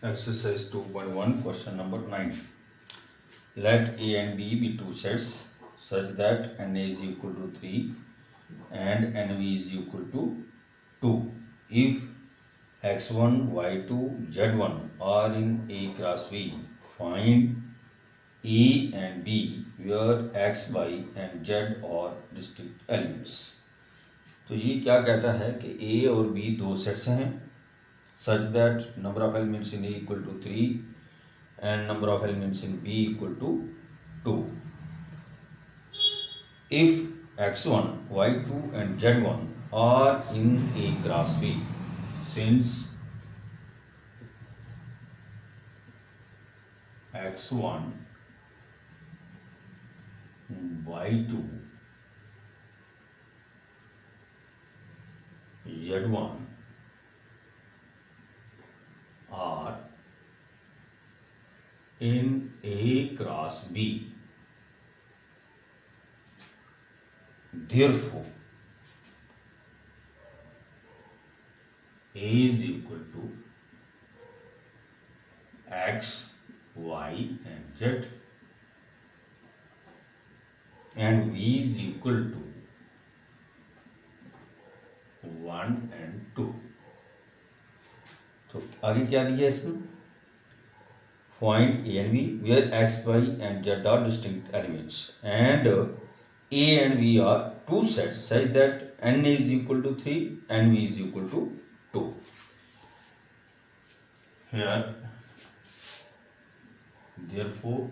Exercise 2.1, question number 9. Let A and B be two sets such that NA is equal to 3 and NB is equal to 2. If x1, y2, z1 are in A cross B, find A and B where x, y and z are distinct elements. तो ये क्या कहता है कि A और B दो sets हैं such that number of elements in A equal to 3 and number of elements in B equal to 2. If x1, y2 and z1 are in A cross B, since x1, y2, z1 are in A cross B, therefore A is equal to x, y and z and V is equal to 1 and 2. तो आगे क्या दिया है इसमें? Find A and B where x, y and z are distinct elements and A and B are two sets such that n is equal to 3 and V is equal to 2. Here therefore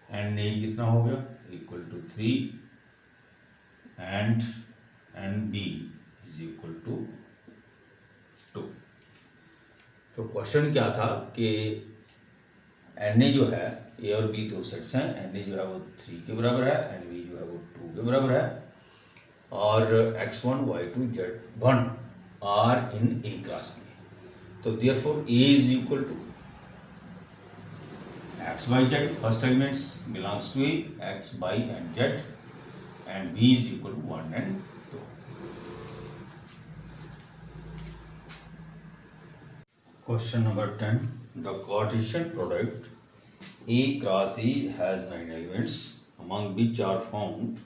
n a कितना हो गया? Equal to 3 and n b is equal to 2. तो question क्या था कि N A जो है ए और बी दो सेट्स हैं, एन ए जो है वो 3 के बराबर है, एन बी जो है वो 2 के बराबर है और x1, y2, z1 are in A cross B. तो therefore A is equal to x, y, z, first elements belongs to A, x, y and z and b is equal to 1 and 2. Question number 10. The Cartesian product A cross A has 9 elements among which are found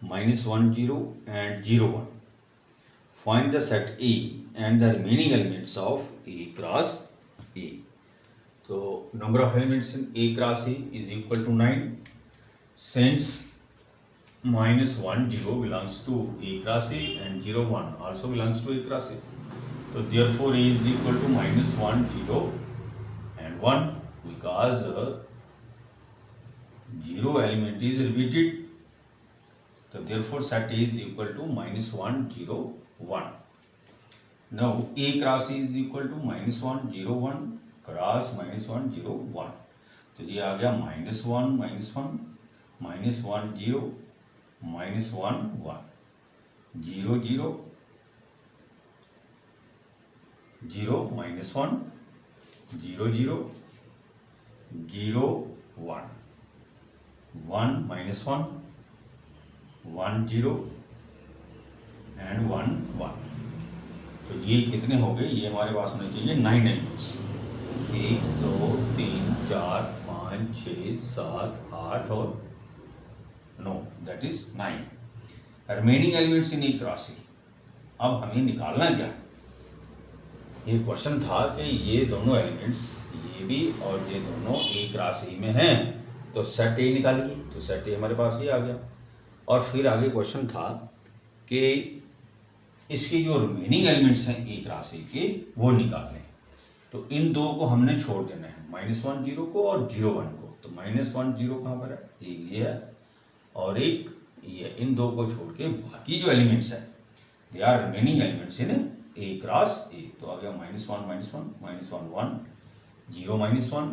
-1, 0 and 0, 1. Find the set A and the remaining elements of A cross A. So number of elements in A cross A is equal to 9. Since -1, 0 belongs to A cross A and 0, 1 also belongs to A cross A. So therefore A is equal to -1, 0 and 1 because 0 element is repeated. So therefore set A is equal to -1, 0, 1. Now A cross A is equal to -1, 0, 1 cross -1, 0, 1. तो ये आ गया -1, -1, -1, 0, -1, 1, 0, 0, 0, -1, 0, 0, 0, 1, 1, -1, 1, 0 and 1, 1. तो ये कितने हो गए? ये हमारे पास होने चाहिए 9 एलिमेंट्स. 1, 2, 3, 4, 5, 6, 7, 8 और 9, that is 9. Remaining elements in A cross ए. अब हमें निकालना क्या है? ये क्वेश्चन था कि ये दोनों एलिमेंट्स ये भी और ये दोनों ए क्रॉस ए में हैं, तो सेट ए निकालिए. तो सेट ए हमारे पास ये आ गया. और फिर आगे क्वेश्चन था कि इसके जो रिमेनिंग एलिमेंट्स हैं ए क्रॉस ए के वो निकालने. तो इन दो को हमने छोड़ देना है, -1, 0 को और 0, 1 को. तो -1, 0 कहाँ पर है? एक ये है और एक ये. इन दो को छोड़ के बाकी जो एलिमेंट्स हैं they are remaining elements in A cross A. तो आ गया -1, -1, -1, 1, 0, -1,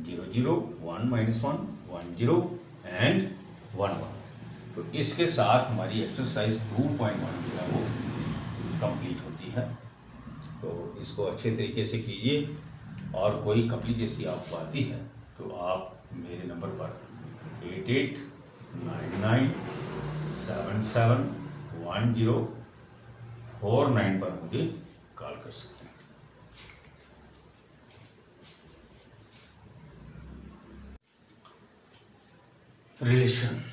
0, 0, 1, -1, 1, 0 एंड 1, 1. तो इसके साथ हमारी एक्सरसाइज 2.1 जो है वो कंप्लीट होती है. तो इसको अच्छे तरीके से कीजिए और कोई कॉम्प्लिकेसी आपको आती है तो आप मेरे नंबर पर 8899771049 पर मुझे कॉल कर सकते हैं. relation,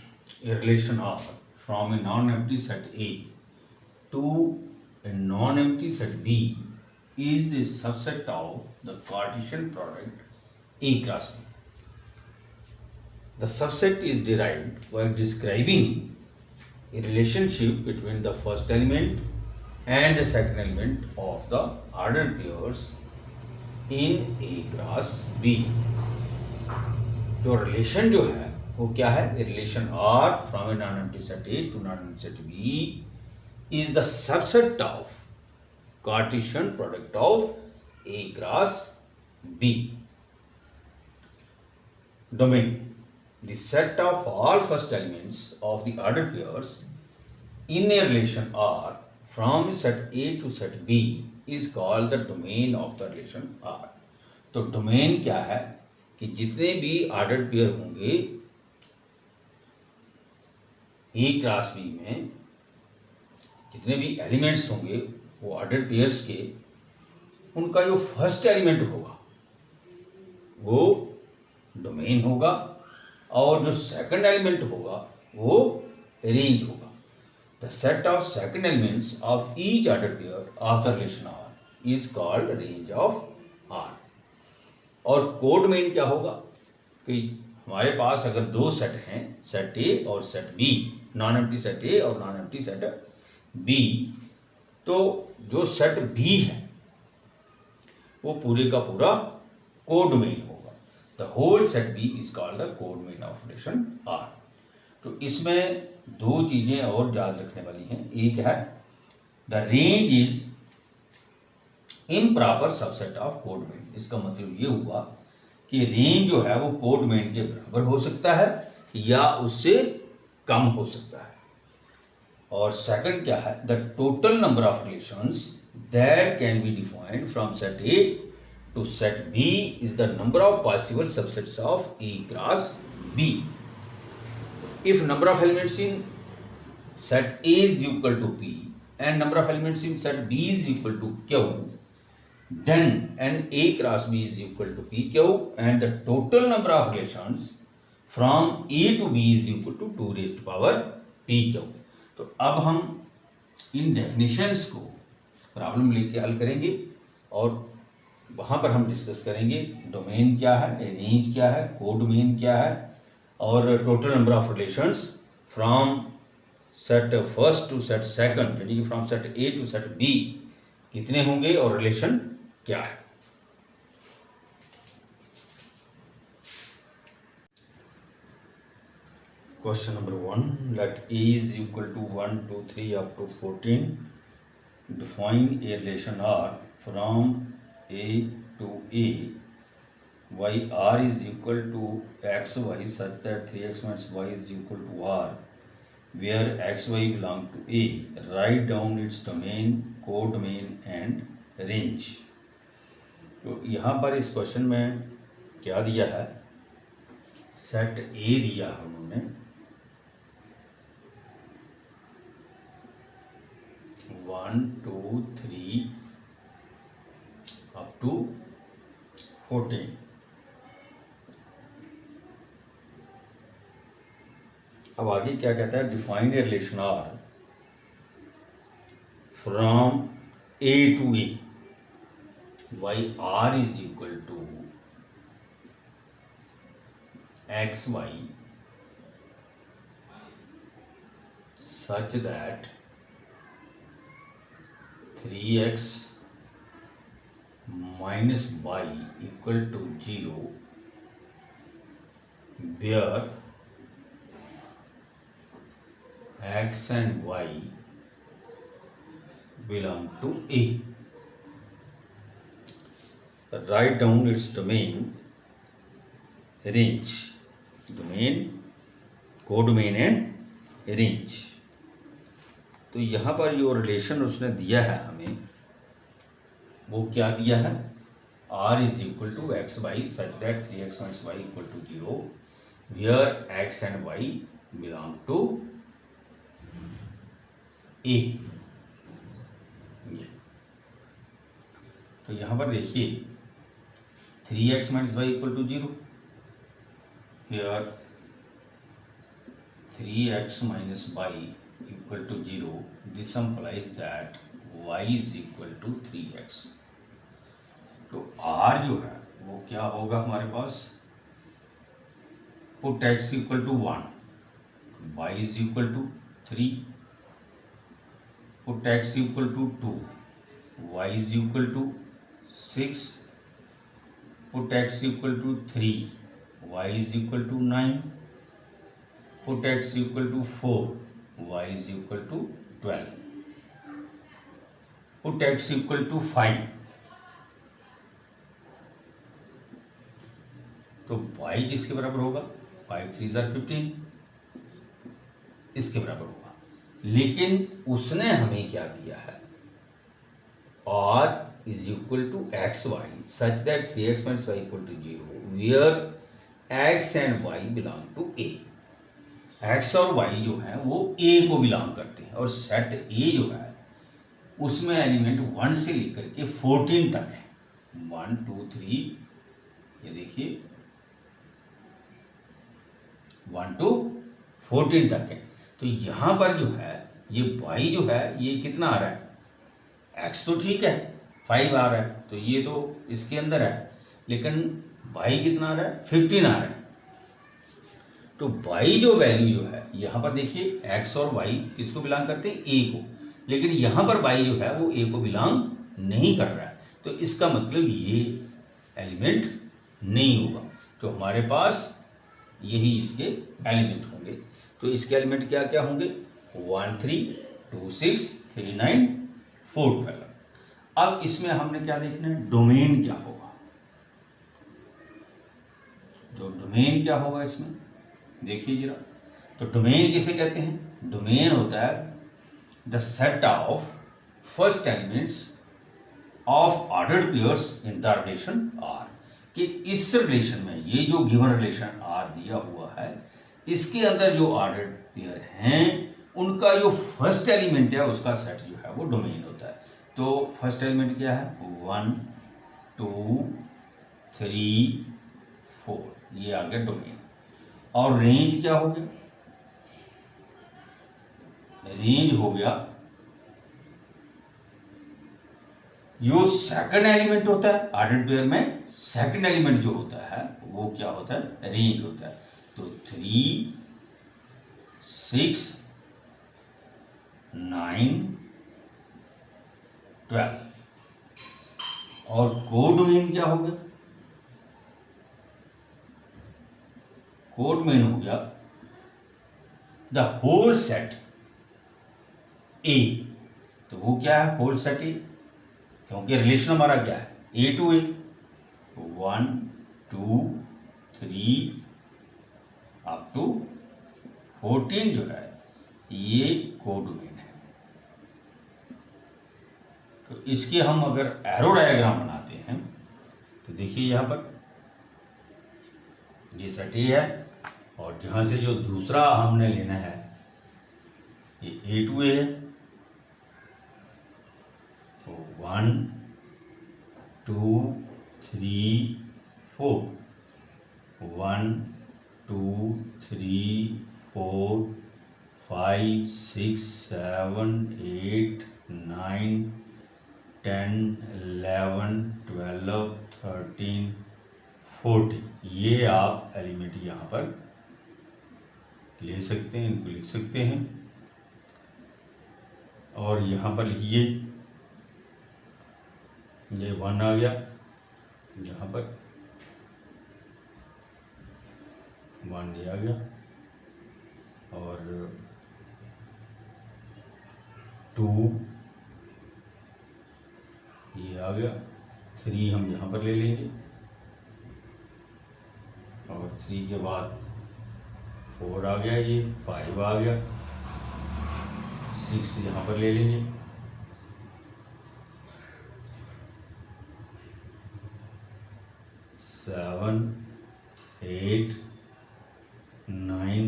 a relation R from a non-empty set A to a non-empty set B is a subset of the Cartesian product A cross B. The subset is derived by describing a relationship between the first element and the second element of the ordered pairs in A cross B. तो relation जो है वो क्या है? Relation R from a non empty set A to non empty set B is the subset of Cartesian product of A cross B. Domain, the set of all first elements of the ordered pairs in a relation R from set A to set B is called the domain of the relation R. तो domain क्या है कि जितने भी ordered pair होंगे ए cross B में, जितने भी एलिमेंट्स होंगे वो ऑर्डर्ड पेयर्स के, उनका जो फर्स्ट एलिमेंट होगा वो डोमेन होगा और जो सेकंड एलिमेंट होगा वो रेंज होगा. The set of second elements of each ordered pair of the relation R is called range of R. और कोड मेन क्या होगा कि हमारे पास अगर दो सेट हैं, सेट ए और set B, non empty set A और नॉन एम्प्टी सेट बी, तो जो सेट बी है वो पूरे का पूरा कोडोमेन होगा. The whole set B is called the codomain of relation R. तो इसमें दो चीजें और याद रखने वाली हैं. एक है the range is improper subset of codomain. इसका मतलब ये हुआ कि रेंज जो है वो कोडोमेन के बराबर हो सकता है या उससे कम हो सकता है. और सेकंड क्या है? The total number of relations that can be defined from set A to set B is the number of possible subsets of A cross B. If number of elements in set A is equal to p and number of elements in set B is equal to q, then n A cross B is equal to PQ and the total number of relations from A to B is equal to 2 raised to power PQ. तो अब हम इन definitions को problem लेके हल करेंगे और वहाँ पर हम डिस्कस करेंगे डोमेन क्या है, रेंज क्या है, कोडोमेन क्या है और total number of relations from set first to set second, यानी कि from set A to set B कितने होंगे और रिलेशन क्या है. Question number 1, let A is equal to 1 2 3 up to 14. Define a relation R from A to A y R is equal to x y such that 3x minus y is equal to R where x y belong to A. Write down its domain, codomain and range. तो यहाँ पर इस question में क्या दिया है? Set ए दिया है उन्होंने, 1 2 3 अप टू 14. अब आगे क्या कहता है? Define a relation R from A to A y R is equal to x y such that 3x minus y equal to 0 where x and y belong to A. Write down its domain, range, domain, codomain and range. तो यहाँ पर जो relation उसने दिया है हमें वो क्या दिया है? R is equal to x y such that 3x minus y equal to 0 where x and y belong to A. तो यहाँ पर देखिए 3x minus y equal to 0 here 3x minus y equal to 0, this implies that y is equal to 3x. तो r जो है वो क्या होगा हमारे पास, put x equal to 1, y is equal to 3, put x equal to 2, y is equal to 6, put x equal to 3, y is equal to 9, put x equal to 4, y is equal to 12, put x equal to 5, तो y किसके बराबर होगा, 5 3 = 15, इसके बराबर होगा। लेकिन उसने हमें क्या दिया है, r is equal to x y such that 3x minus y equal to 0 where x and y belong to a। x और y जो है वो a को बिलोंग करते हैं, और सेट a जो है उसमें एलिमेंट 1 से लेकर के 14 तक है। 1 2 3, ये देखिए 1 to 14 तक है। तो यहाँ पर जो है ये y जो है ये कितना आ रहा है, x तो ठीक है 5 आ रहा है, तो ये तो इसके अंदर है, लेकिन y कितना आ रहा है, 15 आ रहा है। तो y जो वैल्यू जो है यहाँ पर देखिए x और y किसको बिलोंग करते हैं, a को, लेकिन यहाँ पर y जो है वो a को बिलोंग नहीं कर रहा है, तो इसका मतलब ये एलिमेंट नहीं होगा। तो हमारे पास यही इसके एलिमेंट होंगे। तो इसके एलिमेंट क्या क्या होंगे, 1 3 2 6 3 9 4 12। अब इसमें हमने क्या देखना है, डोमेन क्या होगा। तो डोमेन क्या होगा इसमें देखिए जरा। तो डोमेन किसे कहते हैं, डोमेन होता है the set of first elements of ordered pairs in the relation R, कि इस रिलेशन में ये जो गिवन रिलेशन आर दिया हुआ है इसके अंदर जो ऑर्डर्ड पेयर हैं उनका जो फर्स्ट एलिमेंट है उसका सेट जो है वो डोमेन होता है। तो फर्स्ट एलिमेंट क्या है, 1 2 3 4, ये आ गया डोमेन। और रेंज क्या हो गया, रेंज हो गया जो सेकंड एलिमेंट होता है ऑर्डर्ड पेयर में, सेकंड एलिमेंट जो होता है वो क्या होता है, रेंज होता है। तो 3 6 9 12। और कोडोमेन क्या हो गया, कोडोमेन हो गया द होल सेट ए। तो वो क्या है, होल सेट ए, क्योंकि रिलेशन हमारा क्या है, ए टू ए। 1 2 3 अप टू 14 जो है ये कोडोमेन है। तो इसके हम अगर एरो डायग्राम बनाते हैं तो देखिए यहाँ पर ये सेट ए है, और जहाँ से जो दूसरा हमने लेना है ये ए टू ए है। तो 1 2 3 4, 1 2 3 4 5 6 7 8 9 10 11 12 13 14, ये आप एलिमेंट यहाँ पर ले सकते हैं, इनको लिख सकते हैं। और यहाँ पर लिखिए ये 1 आ गया, यहाँ पर 1 ये आ गया, और 2 ये आ गया, 3 हम यहाँ पर ले लेंगे, और 3 के बाद 4 आ गया, ये 5 आ गया, 6 यहाँ पर ले लेंगे, 7 8 9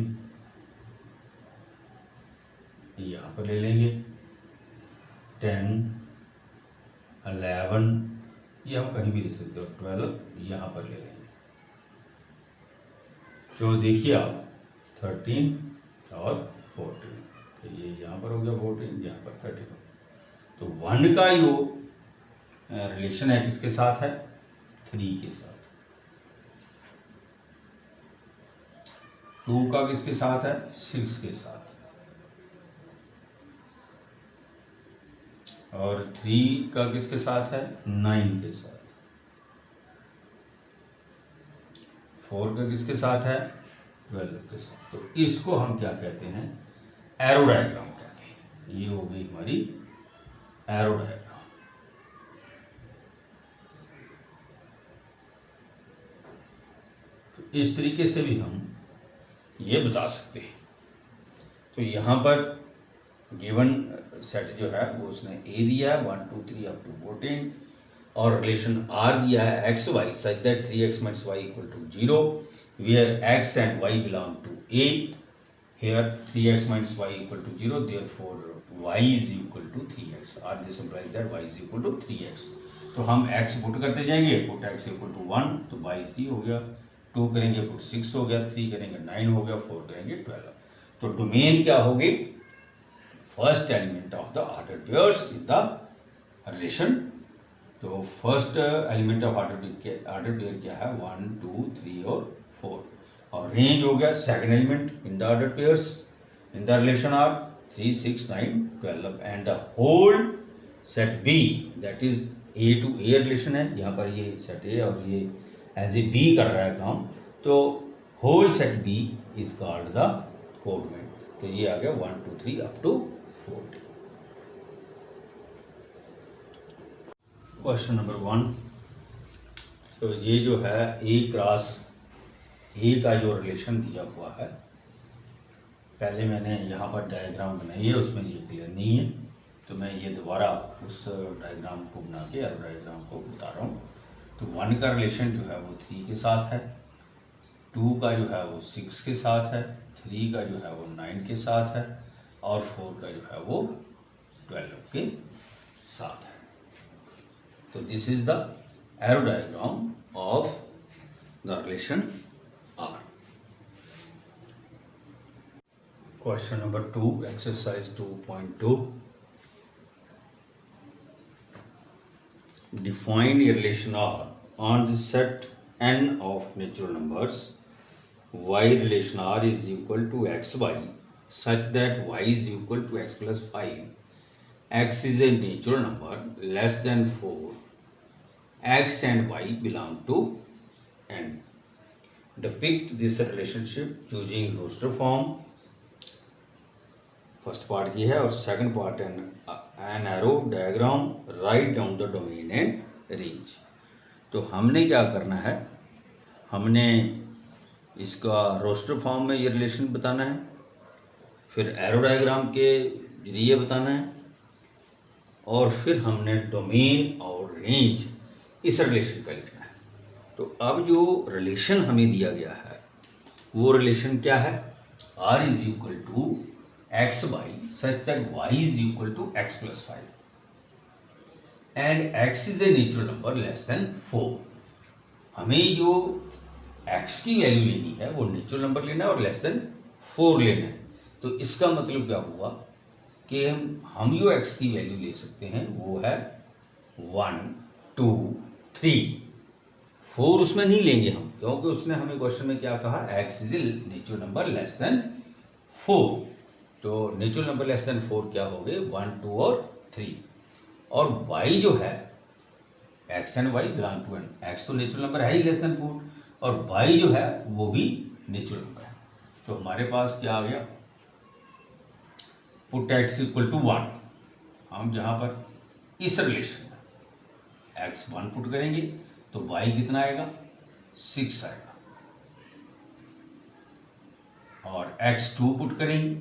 यहाँ पर ले लेंगे, 10 11 ये हम कहीं भी ले सकते हो, 12 यहाँ पर ले लेंगे। तो देखिए आप 13 और 14। तो ये यहाँ पर हो गया 14, यहाँ पर 32। तो 1 का जो रिलेशन है किसके साथ है? 3 के साथ। 2 का किसके साथ है? 6 के साथ। और 3 का किसके साथ है? 9 के साथ। 4 का किसके साथ है? 12 के साथ। तो इसको हम क्या कहते हैं? एरो डायग्राम कहते हैं। ये हो गई हमारी एरो डायग्राम। तो इस तरीके से भी हम ये बता सकते हैं। तो यहाँ पर गिवन सेट जो है वो उसने ए दिया है 1 2 3 अप टू 14, और रिलेशन आर दिया है x y such that 3x minus y equal to 0 where x and y belong to a. Here 3x minus y equal to 0, therefore y is equal to 3x, or this implies that y is equal to 3x. तो हम x put करते जाएंगे, put x equal to 1 तो y 3 हो गया, 2 करेंगे put 6 हो गया, 3 करेंगे 9 हो गया, 4 करेंगे 12। तो डोमेन क्या होगी? First element of the order pairs in the relation. तो first element of order pair क्या है? 1 2 3 और 4। और रेंज हो गया second element in the order pairs in the relation R 3 6 9 12, and the whole set B that is A to A relation है। यहाँ पर ये सेट ए और ये एज ए बी कर रहा है काम, तो whole set B is called the codomain. तो ये आ गया 1 2 3 अप टू 40। Question number 1। तो ये जो है ए क्रॉस ए का जो रिलेशन दिया हुआ है, पहले मैंने यहाँ पर डायग्राम बनाई है, उसमें ये क्लियर नहीं है, तो मैं ये दोबारा उस डायग्राम को बना के और डायग्राम को बता रहा हूँ। तो 1 का रिलेशन जो है वो 3 के साथ है, 2 का जो है वो 6 के साथ है, 3 का जो है वो 9 के साथ है, और 4 का जो है वो 12 के साथ है। तो this is the arrow diagram of the relation R. Question number 2, exercise 2.2. Define a relation R on the set n of natural numbers. Y relation R is equal to xy such that y is equal to x plus 5. X is a natural number less than 4. X and y belong to n. Depict this relationship using roster form. First part ये है, और second part an arrow diagram write down the domain and range. तो हमने क्या करना है? हमने इसका रोस्टर फॉर्म में ये रिलेशन बताना है, फिर एरो डायग्राम के जरिए बताना है, और फिर हमने डोमेन और रेंज इस रिलेशन का लिखना है। तो अब जो रिलेशन हमें दिया गया है वो रिलेशन क्या है? R is equal to x y such that y is equal to x plus 5 and x is a natural number less than 4। हमें जो x की वैल्यू लेनी है वो नेचुरल नंबर लेना है और लेस देन 4 लेना है। तो इसका मतलब क्या हुआ कि हम जो x की वैल्यू ले सकते हैं वो है 1 2 3, 4 उसमें नहीं लेंगे हम, क्योंकि उसने हमें क्वेश्चन में क्या कहा? x is a natural number less than 4। तो नेचुरल नंबर लेस देन 4 क्या हो गए? 1 2 और 3। और y जो है x and y belong to n, x तो नेचुरल नंबर है ही लेस देन 4, और y जो है वो भी नेचुरल नंबर है। तो हमारे पास क्या आ गया? Put x equal to 1। हम जहाँ पर इस रिलेशन में x 1 पुट करेंगे तो y कितना आएगा? 6 आएगा, और x 2 पुट करेंगे,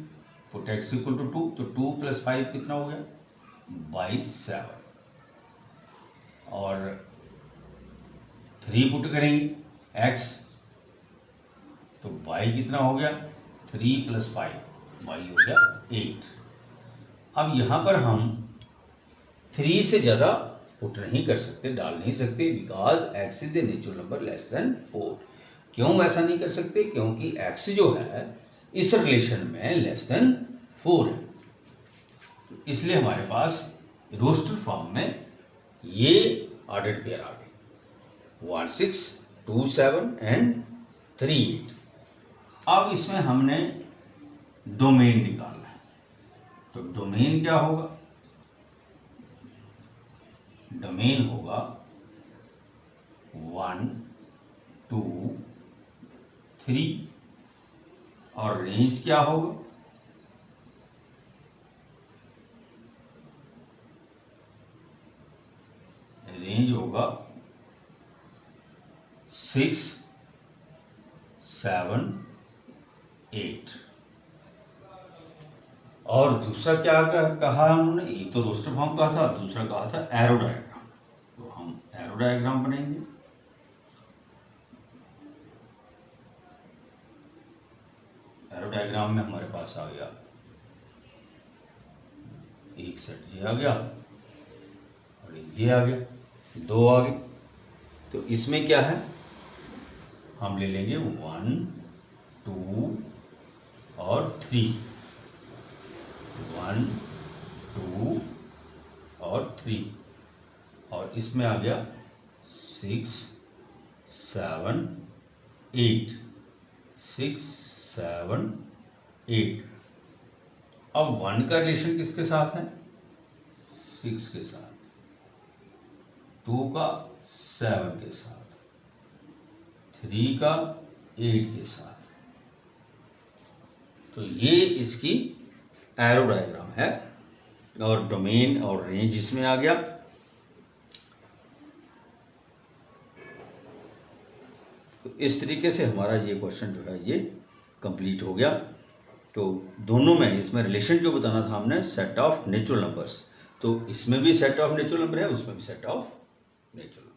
पुट x इक्वल टू 2, तो 2 प्लस 5 कितना हो गया? बाई 7, और 3 पुट करेंगे x, तो y कितना हो गया? 3 प्लस 5, y हो गया 8। अब यहाँ पर हम 3 से ज़्यादा पुट नहीं कर सकते, डाल नहीं सकते, because x is a natural number less than 4। क्यों ऐसा नहीं कर सकते? क्योंकि x जो है इस रिलेशन में लेस देन 4 है, इसलिए हमारे पास रोस्टर फॉर्म में ये ऑर्डर्ड पेयर आ गए 1 6 2 7 एंड 3 8। अब इसमें हमने डोमेन निकालना है, तो डोमेन क्या होगा? डोमेन होगा 1 2 3 और रेंज क्या होगा? रेंज होगा 6 7 8। और दूसरा क्या कहा हमने? एक तो रोस्टर फॉर्म कहा था, दूसरा कहा था एरो डायग्राम। तो हम एरो डायग्राम बनेंगे। एरो डायग्राम में हमारे पास आ गया एक सेट ये आ गया और ये आ गया, 2 आ गए। तो इसमें क्या है? हम ले लेंगे 1 2 और 3, 1 2 और 3, और इसमें आ गया 6 7 8, 6 7 8। अब 1 का रिलेशन किसके साथ है? 6 के साथ, 2 का 7 के साथ, 3 का 8 के साथ। तो ये इसकी एरो डायग्राम है और डोमेन और रेंज इसमें आ गया। तो इस तरीके से हमारा ये क्वेश्चन जो है ये कंप्लीट हो गया। तो दोनों में इसमें रिलेशन जो बताना था हमने सेट ऑफ नेचुरल नंबर्स, तो इसमें भी सेट ऑफ नेचुरल नंबर है, उसमें भी सेट ऑफ नेचुरल